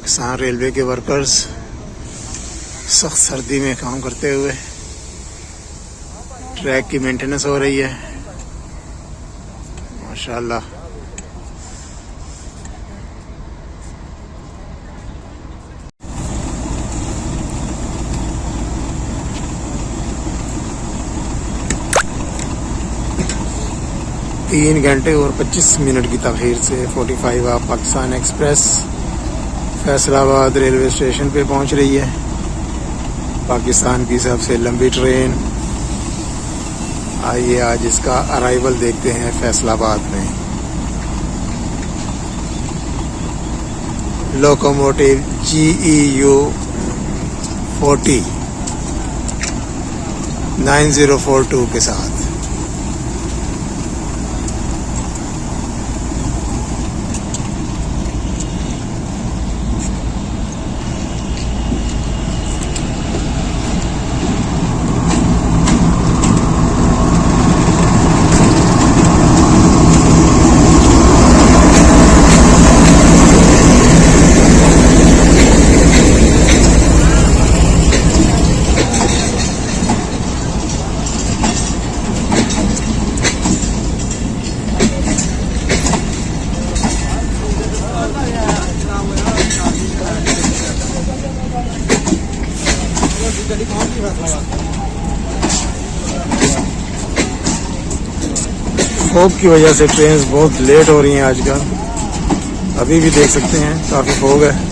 Pakistan railway के workers सख्त सर्दी में काम करते हुए ट्रैक की मेंटेनेंस हो रही है माशाल्लाह। तीन घंटे और 25 मिनट की तख़ीर से 45 of Pakistan express Faisalabad railway station पे पहुंच रही है। पाकिस्तान की सबसे लंबी ट्रेन। आइए आज इसका अराइवल देखते हैं फैसलाबाद में। लोकोमोटिव GEU 40 9042 के साथ। फॉग की वजह से ट्रेन बहुत लेट हो रही हैं आजकल। अभी भी देख सकते हैं काफ़ी फॉग है।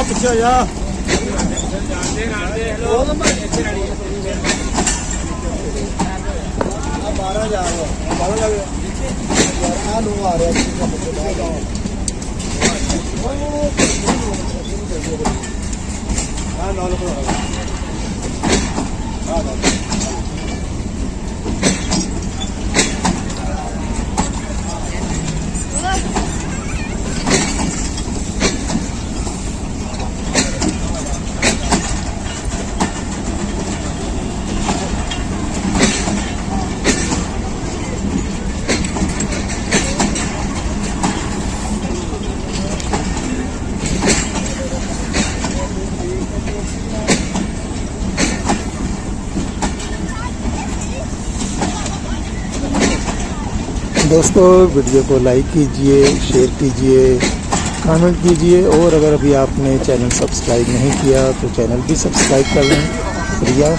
पीछे जा दोस्तों, वीडियो को लाइक कीजिए, शेयर कीजिए, कमेंट कीजिए और अगर अभी आपने चैनल सब्सक्राइब नहीं किया तो चैनल भी सब्सक्राइब कर लें। शुक्रिया।